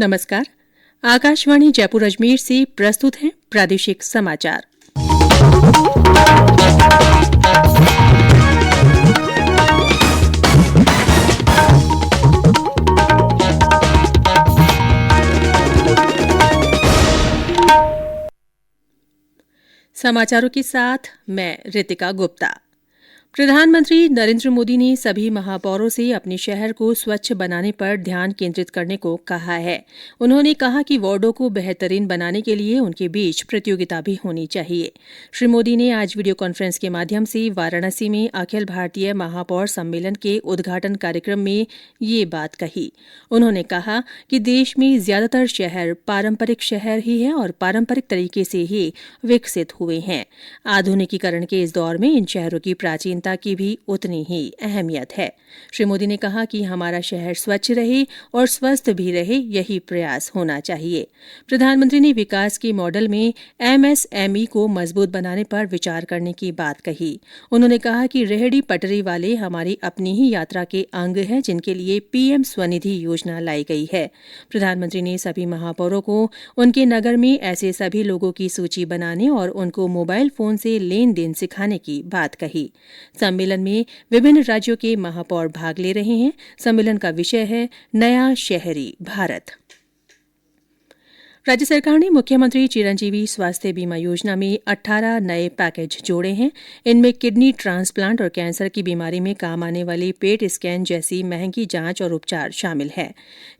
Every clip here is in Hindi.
नमस्कार। आकाशवाणी जयपुर अजमेर से प्रस्तुत हैं प्रादेशिक समाचार। समाचारों के साथ मैं रितिका गुप्ता। प्रधानमंत्री नरेंद्र मोदी ने सभी महापौरों से अपने शहर को स्वच्छ बनाने पर ध्यान केंद्रित करने को कहा है। उन्होंने कहा कि वार्डों को बेहतरीन बनाने के लिए उनके बीच प्रतियोगिता भी होनी चाहिए। श्री मोदी ने आज वीडियो कॉन्फ्रेंस के माध्यम से वाराणसी में अखिल भारतीय महापौर सम्मेलन के उद्घाटन कार्यक्रम में ये बात कही। उन्होंने कहा कि देश में ज्यादातर शहर पारंपरिक शहर ही है और पारंपरिक तरीके से ही विकसित हुए हैं। आधुनिकीकरण के इस दौर में इन शहरों की प्राचीन की भी उतनी ही अहमियत है। श्री मोदी ने कहा कि हमारा शहर स्वच्छ रहे और स्वस्थ भी रहे, यही प्रयास होना चाहिए। प्रधानमंत्री ने विकास के मॉडल में एमएसएमई को मजबूत बनाने पर विचार करने की बात कही। उन्होंने कहा कि रेहड़ी पटरी वाले हमारी अपनी ही यात्रा के अंग हैं, जिनके लिए पीएम स्वनिधि योजना लाई गई है। प्रधानमंत्री ने सभी महापौरों को उनके नगर में ऐसे सभी लोगों की सूची बनाने और उनको मोबाइल फोन से लेन देन सिखाने की बात कही। सम्मेलन में विभिन्न राज्यों के महापौर भाग ले रहे हैं। सम्मेलन का विषय है नया शहरी भारत। राज्य सरकार ने मुख्यमंत्री चिरंजीवी स्वास्थ्य बीमा योजना में 18 नए पैकेज जोड़े हैं। इनमें किडनी ट्रांसप्लांट और कैंसर की बीमारी में काम आने वाली पेट स्कैन जैसी महंगी जांच और उपचार शामिल है।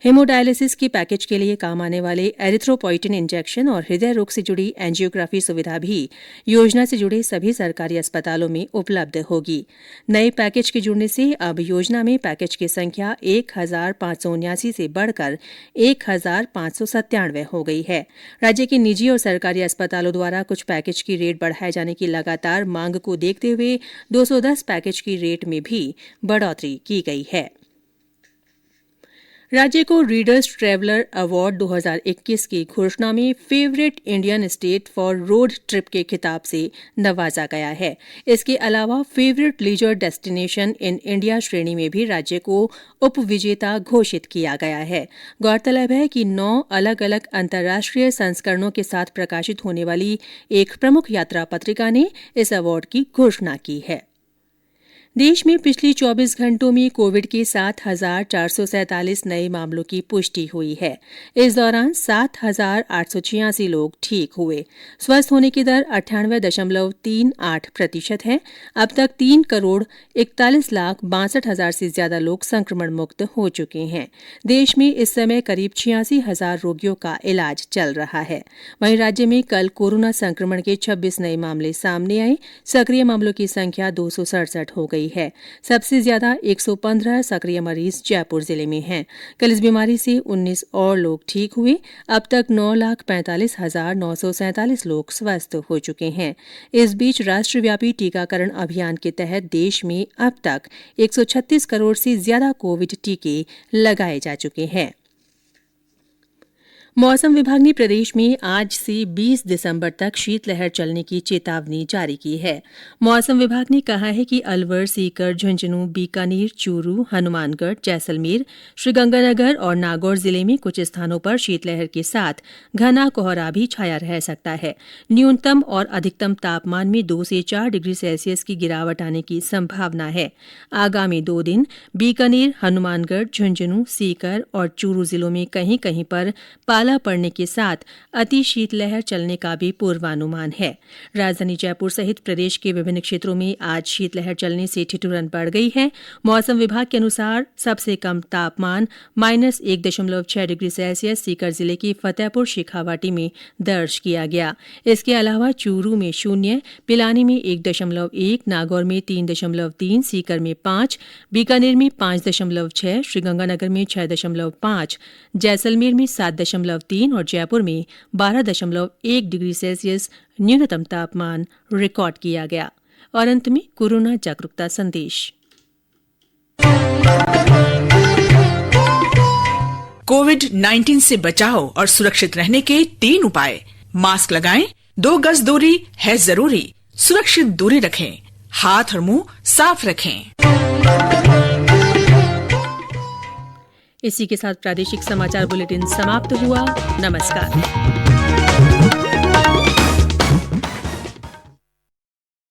हेमोडायलिसिस के पैकेज के लिए काम आने वाले एरिथ्रोपोइटिन इंजेक्शन और हृदय रोग से जुड़ी एंजियोग्राफी सुविधा भी योजना से जुड़े सभी सरकारी अस्पतालों में उपलब्ध होगी। नए पैकेज के जुड़ने से अब योजना में पैकेज की संख्या 1579 से बढ़कर 1597 हो गई है। राज्य के निजी और सरकारी अस्पतालों द्वारा कुछ पैकेज की रेट बढ़ाए जाने की लगातार मांग को देखते हुए 210 पैकेज की रेट में भी बढ़ोतरी की गई है। राज्य को रीडर्स ट्रैवलर अवार्ड 2021 की घोषणा में favourite Indian state for road trip के खिताब से नवाजा गया है। इसके अलावा favourite leisure destination in India श्रेणी में भी राज्य को उपविजेता घोषित किया गया है। गौरतलब है कि 9 अलग अलग अंतर्राष्ट्रीय संस्करणों के साथ प्रकाशित होने वाली एक प्रमुख यात्रा पत्रिका ने इस अवार्ड की घोषणा की है। देश में पिछले 24 घंटों में कोविड के 7,447 नए मामलों की पुष्टि हुई है। इस दौरान 7,886 लोग ठीक हुए। स्वस्थ होने की दर 98.38% है। अब तक 3,41,62,000 से ज्यादा लोग संक्रमण मुक्त हो चुके हैं। देश में इस समय करीब 86,000 रोगियों का इलाज चल रहा है। वहीं राज्य में कल कोरोना संक्रमण के 26 नए मामले सामने आए। सक्रिय मामलों की संख्या 267 हो गई है। सबसे ज्यादा 115 सक्रिय मरीज जयपुर जिले में हैं। कल इस बीमारी से 19 और लोग ठीक हुए। अब तक 9,45,947 लोग स्वस्थ हो चुके हैं। इस बीच राष्ट्रव्यापी टीकाकरण अभियान के तहत देश में अब तक 136 करोड़ से ज्यादा कोविड टीके लगाए जा चुके हैं। मौसम विभाग ने प्रदेश में आज से 20 दिसंबर तक शीतलहर चलने की चेतावनी जारी की है। मौसम विभाग ने कहा है कि अलवर, सीकर, झुंझुनू, बीकानेर, चूरू, हनुमानगढ़, जैसलमेर, श्रीगंगानगर और नागौर जिले में कुछ स्थानों पर शीतलहर के साथ घना कोहरा भी छाया रह सकता है। न्यूनतम और अधिकतम तापमान में 2 से 4 डिग्री सेल्सियस की गिरावट आने की संभावना है। आगामी 2 दिन बीकानेर, हनुमानगढ़, झुंझुनू, सीकर और चूरू जिलों में कहीं कहीं पर पाला पड़ने के साथ अति शीतलहर चलने का भी पूर्वानुमान है। राजधानी जयपुर सहित प्रदेश के विभिन्न क्षेत्रों में आज शीतलहर चलने से ठिठुरन बढ़ गई है। मौसम विभाग के अनुसार सबसे कम तापमान -1.6 डिग्री सेल्सियस सीकर जिले के फतेहपुर शेखावाटी में दर्ज किया गया। इसके अलावा चूरू में 0, पिलानी में 1.1, नागौर में 3.3, सीकर में 5, बीकानेर में 5.6, श्रीगंगानगर में 6.5, जैसलमेर में 7.3 और जयपुर में 12.1 डिग्री सेल्सियस न्यूनतम तापमान रिकॉर्ड किया गया। और अंत में कोरोना जागरूकता संदेश। कोविड-19 से बचाव और सुरक्षित रहने के 3 उपाय। मास्क लगाएं, 2 गज दूरी है जरूरी, सुरक्षित दूरी रखें, हाथ और मुंह साफ रखें। इसी के साथ प्रादेशिक समाचार बुलेटिन समाप्त हुआ। नमस्कार।